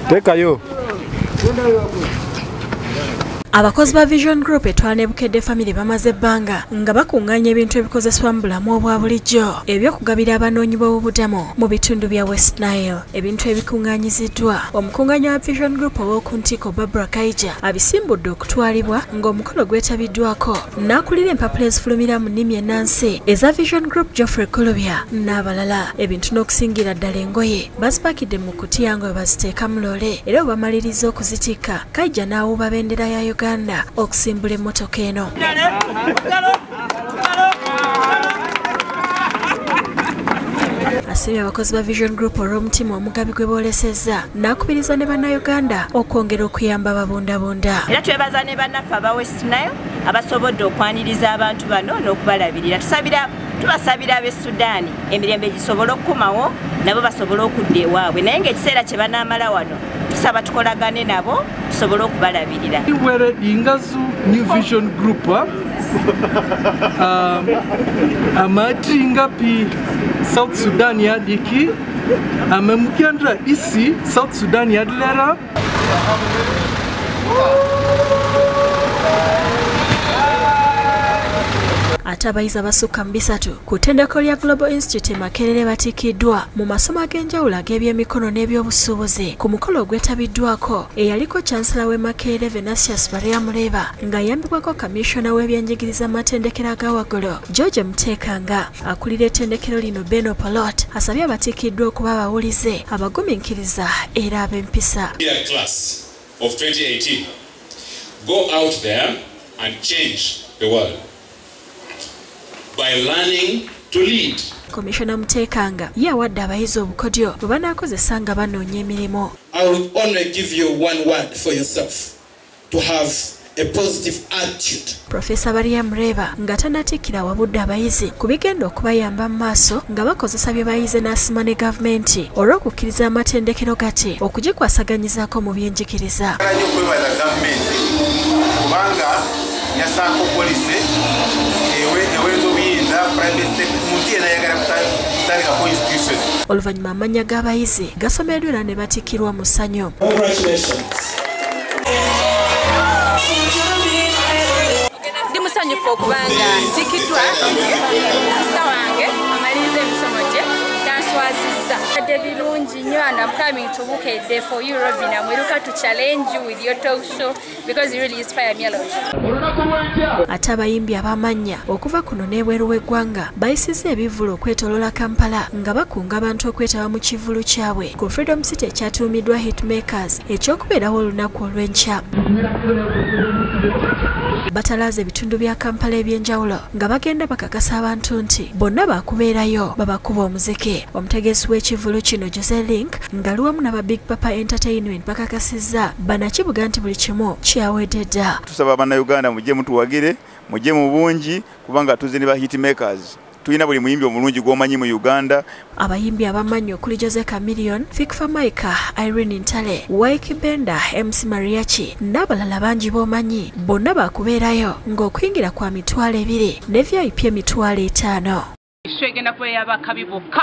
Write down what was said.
Tekayo. Abakozi ba Vision Group etwala Bukedde family bamaze ebbanga nga bakunganya ebintu ebikozesebwa mu bulamu obwa bulijjo ebyokugabira abanoonyi b'obubudamu mu bitundu bya West Nile. Ebintu ebikunganyiziddwa omukunganyi wa Vision Group ow'okuntiko Barbara Kaija abisimbudde okutwalibwa ng'omukolo gwetabiddwako n'akulira empapula ezifulumira mu nnimi ennansi eza Vision Group Geoffrey Kulubya n'abalala. Ebintu n'okusingira ddala engoye bazipakidde mu kutiya nga baziteeka mu loole era obamaliriza okuzitikka Kaija n'awuuba bendera ya Uganda okusimbula emmotoka eno. Asibye abakozi ba Vision Group olw'omutima omugabi gwe boolesezza n'akubiriza ne bannayuganda okwongera okuyamba ababundabunda. Era twebaza ne bannaffe aba West Nile abasobodde okwaniriza abantu bano n'okubalabirira. Tubasabira ab'e Sudaani emirembe gisobole okukomawo nabo basobole okudda ewaabwe naye ng'ekiseera kye banaamala wano tusaba tukolagane nabo tusobole okubalabirira. Ingazu New Vision Group amatinga South Sudan yadiki amemukandra isi South Sudan yadlera ate abayizi abasukka mu 3 ku ttendeko lya Global Institute Makerere batikiddwa mu masomo ag'enjawulo ag'ebyemikono n'ebyobusuubuzi ku mukolo ogwetabiddwako eyaliko Chancellor w'e Makerere Venasius Muleba ng'ayambibwako Commissioner w'ebyenjigiriza amatendekero aga waggulu George Muteekanga. Akulira ettendekero lino Beno Polot asabye abatikiddwa okuba abawulize abagumiikiriza era ab'empisa. Class of 2018 go out there and change the world by learning to lead. Commissioner Muteekanga ye awadde abayizi obukodyo bwe banaakozesa nga banoonya emirimu. I would only give you one word for yourself, to have a positive attitude. Professor Muleba nga tannatikkira wabudde abayizi ku bigenda okubayamba mu maaso nga bakozesa bye bayize n'asima ne gavumenti olw'okukkiriza amatendekero gati okugikwasaganyizaako mu byenjigiriza. Kubanga yasaako polisi oluvannyuma amannya g'abayizi gasomeddwa ne batikkirwa mu ssanyu. Ndi musanyufu okubanga ntikiddwa sisita wange amaliriza emisomo gye tanswazizza. Adde birungi nnyo and I'm coming to Bukedde for you, Robin. I'm looking to challenge you with your talk show because you really inspire me a lot. Ate abayimbi abamannya okuva kuno n'ebweru w'eggwanga bayisizza ebivvulu okwetooloola Kampala nga bakunga abantu okwetaba mu kivvulu kyabwe ku Freedom City ekyatuumiddwa Hitmakers eky'okubeerawo olunaku olw'enkya. Batalaaza ebitundu bya Kampala eby'enjawulo nga bagenda bakakasa abantu nti bonna baakubeerayo babakuba omuzike. Omutegesi w'ekivvulu kino Jose Link nga luwamu n'aba Big Papa Entertainment bakakasizza banakibuga nti buli kimu kyawedde dda. Tusaba bannayuganda mujje mutuwagire mujje mu bungi kubanga tuze ne ba Hitmakers. Tulina buli muyimbi omulungi gw'omanyi mu Uganda. Abayimbi abamanyi okuli Jose Chameleon, Fikfa Maika, Irene Ntale, Waiki Benda, MC Mariachi n'abalala bangi b'omanyi bonna baakubeerayo ng'okuyingira kwa $200 ne VIP $500. Twegenda kweyaba kabi bokka.